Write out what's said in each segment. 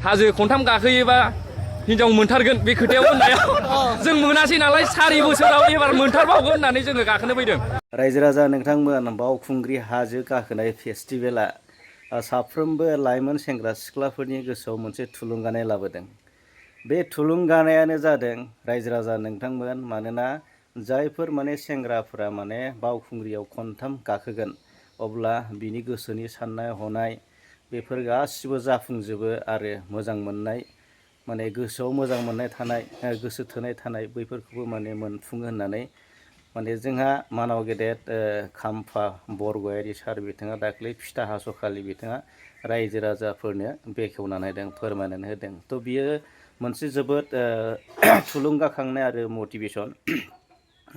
हाजो खनथाम गाखोयोबा हिनजाव मोनथारगोन बे खोथायाव होननायाव जों मोनासै नालाय 4 बोसोराव एबार मोनथारबावगोन होननानै जोङो गाखोनो फैदों। रायजो राजा नोंथांमोन बावखुंग्रि हाजो गाखोनाय फेस्टिभेला साफ्रोमबो लाइमोन सेंग्रा सिख्लाफोरनि गोसोआव मोनसे थुलुंगानाय लाबोदों। बे थुलुंगानायानो जादों रायजो राजा नोंथांमोन, मानोना जायफोर माने सेंग्राफोरा माने बावखुंग्रियाव खनथाम गाखोगोन अब्ला बिनि गोसोनि साननाय हनाय बेफोर गासिबो जाफुंजोबो आरो मोजां मोननाय माने गोसोआव मोजां मोननाय थानाय गोसो थोनाय थानाय बैफोरखौबो माने मोनफुङो होननानै माने जोंहा मानाव गेदेर खाम्फा बरगयारि सार बिथाङा दाख्लै फिथा हास'खालि बिथाङा रायजो राजाफोरनो बेखेवनानै होदों, फोरमायनानै होदों। थ' बियो मोनसे जोबोद थुलुंगाखांनाय आरो मटिभेसन।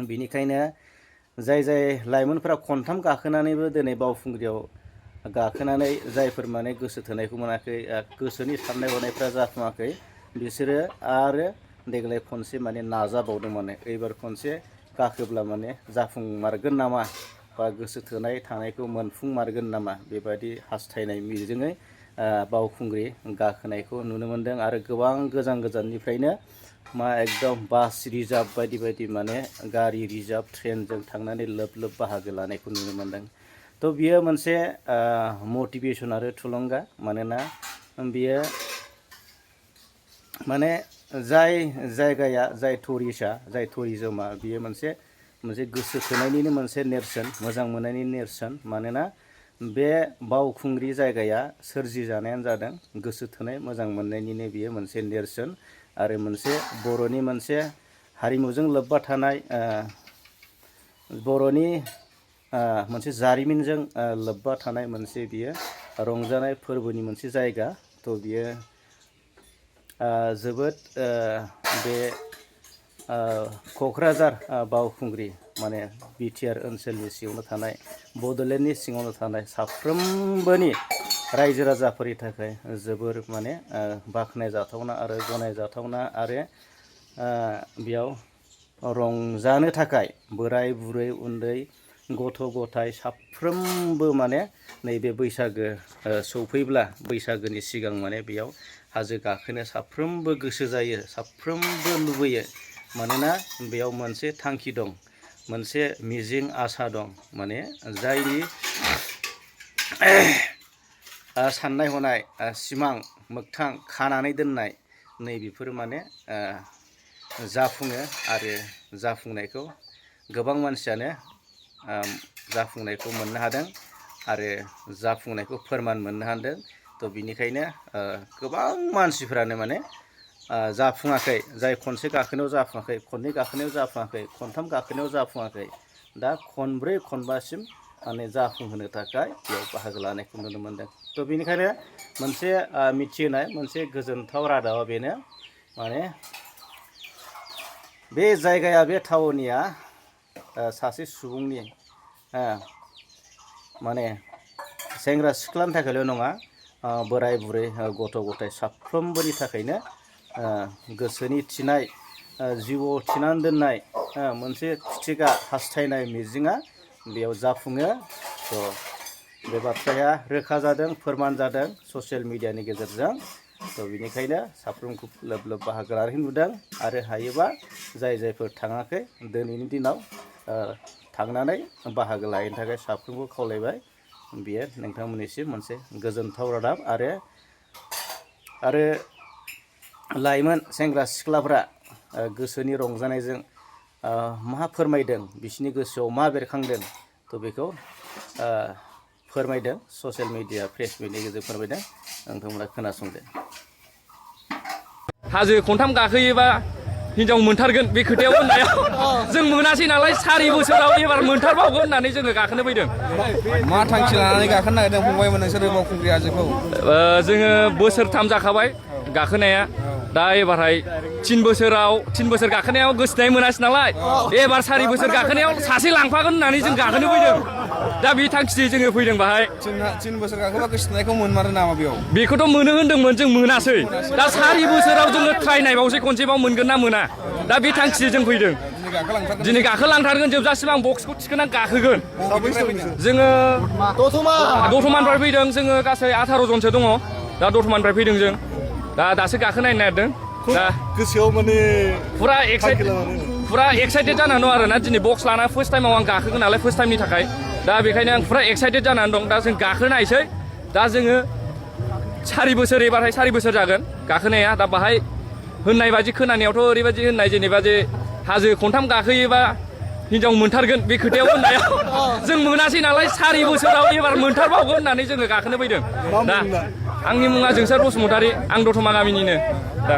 बिनिखायनो जाय लाइमोनफोरा खनथाम गाखोनानैबो दिनै बावखुंग्रियाव गाखोनानै जायफोर माने गोसो थोनायखौ मोनाखै, गोसोनि साननाय हनायफ्रा जाफुङाखै, बिसोरो आरो देग्लाय खनसे माने नाजाबावदों, माने एबार खनसे गाखोब्ला माने जाफुंमारगोन नामा बा गोसो थोनाय थानायखौ मोनफुंमारगोन नामा बेबायदि हास्थायनाय मिजिङै बावखुंग्रि गाखोनायखौ नुनो मोन्दों। आरो गोबां गोजान गोजाननिफ्रायनो एकदम बास रिजार्भ बायदि बायदि माने गारि रिजार्भ ट्रेनजों थांनानै लोब लोब बाहागो लानायखौ नुनो मोन्दों। थ' बियो मोनसे मटिभेसन आरो थुलुंगा, मानोना बियो माने जाय जायगाया जाय टुरिजमा बियो मोनसे गोसो थोनायनिनो मोनसे नेरसोन, मोजां मोननायनि नेरसोन। मानोना बे बावखुंग्रि जायगाया सोरजिजानायानो जादों गोसो थोनाय मोजां मोननायनिनो बियो मोनसे नेरसोन आरो मोनसे बर'नि मोनसे हारिमुजों लोब्बा थानाय बर'नि मोनसे जारिमिनजों लोब्बा थानाय मोनसे बियो रंजानाय फोरबोनि मोनसे जायगा। थ' बियो जोबोद बे क'क्राझार बावखुंग्रि माने बिटिआर ओनसोलनि सिङावनो थानाय, बड'लेण्डनि सिङावनो थानाय साफ्रोमबोनि रायजो राजाफोरनि थाखाय जोबोर माने बाख्नायजाथावना आरो गनायजाथावना आरो बेयाव रंजानो थाखाय बोराय बुरै उन्दै गथ' गथाय साफ्रोमबो माने नैबे बैसागो सौफैब्ला बैसागोनि सिगां माने बेयाव हाजो गाखोनो साफ्रोमबो गोसो जायो, साफ्रोमबो लुबैयो। मानोना बेयाव मोनसे थांखि दं, मोनसे मिजिं आसा दं, माने जायनि साननाय हनाय सिमां मोगथां खानानै दोननाय नैबेफोर माने जाफुङो आरो जाफुंनायखौ गोबां मानसियानो जाफुंनायखौ मोननो हादों आरो जाफुंनायखौ फोरमान मोननो हादों। थ' बिनिखायनो गोबां मानसिफ्रानो माने जाफुङाखै, जाय खनसे गाखोनायाव जाफुङाखै, खननै गाखोनायाव जाफुङाखै, खनथाम गाखोनायाव जाफुङाखै, दा खनब्रै खनबासिम माने जाफुंहोनो थाखाय बेयाव बाहागो लानायखौ नुनो मोन्दों। थ' बेनिखायनो मोनसे मिथिहोनाय मोनसे गोजोनथाव रादाबा बेनो, माने बे जायगाया बे थावनिया सासे सुबुंनि माने सेंग्रा सिख्लानि थाखायल' नङा, बोराय बुरै गथ' गथाय साफ्रोमबोनि थाखायनो गोसोनि थिनाय जिउआव थिनानै दोननाय मोनसे फिथिगा हास्थायनाय मिजिङा बेयाव जाफुङो। थ' बे बाथ्राया रोखा जादों, फोरमान जादों ससियेल मिडियानि गेजेरजों। थ' बेनिखायनो साफ्रोमखौ लोब लोब बाहागो लानायखौ नुदों आरो हायोबा जायफोर थाङाखै दिनैनि दिनाव थांनानै बाहागो लाहैनो थाखाय साफ्रोमखौ खावलायबाय। बियो नोंथांमोननिसिम मोनसे गोजोनथाव रादाब आरो लाइमोन सेंग्रा सिख्लाफ्रा गोसोनि रंजानायजों मा फोरमायदों, बिसोरनि गोसोआव मा बेरखांदों, थ' बेखौ फोरमायदों ससियेल मिडिया प्रेस मिटनि गेजेरजों फोरमायदों। नोंथांमोना खोनासंदो। हाजो खनथाम गाखोयोबा हिनजाव मोनथारगोन बे खोथायाव होननायाव जों मोनासै नालाय 4 बोसोराव एबार मोनथारबावगोन होननानै जोङो गाखोनो फैदों। मा थांखि लानानै गाखोनो नागिरदों फंबायमोन नोंसोरो बावखुंग्रि हाजोखौ? जोङो बोसोरथाम जाखाबाय गाखोनाया, दा एबारहाय 3 बोसोर गाखोनायाव गोसोनाय मोनासै नालाय, एबार 4 बोसोर गाखोनायाव सासे लांफागोन होननानै जों गाखोनो फैदों। दा बे थांखिजों जोङो फैदों बाहाय। 3 बोसोर गाखोबा गोसोनायखौ मोनमारो नामा बेयाव? बेखौथ' मोनो होन्दोंमोन, जों मोनासै। दा 4 बोसोराव जोङो ट्राइ नायबावसै खनसेबाव मोनगोन ना मोना। दा बे थांखिजों जों फैदों। दिनै गाखोलांथारगोन, जोबजासिम आं बक्सखौ थिखोनानै गाखोगोन। जोङो दतमानिफ्राय फैदों, जोङो गासै 18 जनसो दङ। दा दतमानिफ्राय फैदों जों। दासो गाखोनायनो नागिरदों दा गोसोआव माने फुरा थांखि लानानै फुरा एक्साइटेड जानानै दं आरोना दिनै बक्स लाना फार्स्ट टाइमाव आं गाखोगोन नालाय फार्स्ट टाइमनि थाखाय दा बेखायनो आं फुरा एक्साइटेड जानानै दं दा जों गाखोनायसै दा जोङो 4 बोसोर एबारहाय 4 बोसोर जागोन गाखोनाया दा बाहाय होननाय बादि खोनानायावथ' ओरैबायदि होननाय जेनेबा जे हाजो खनथाम गाखोयोबा हिनजाव मोनथारगोन बे खोथायाव होननायाव जों मोनासै नालाय 4 बोसोराव एबार मोनथारबावगोन होननानै जोङो गाखोनो फैदों दा आंनि मुङा जोंसार बसुमतारी आं दतमा गामिनिनो दा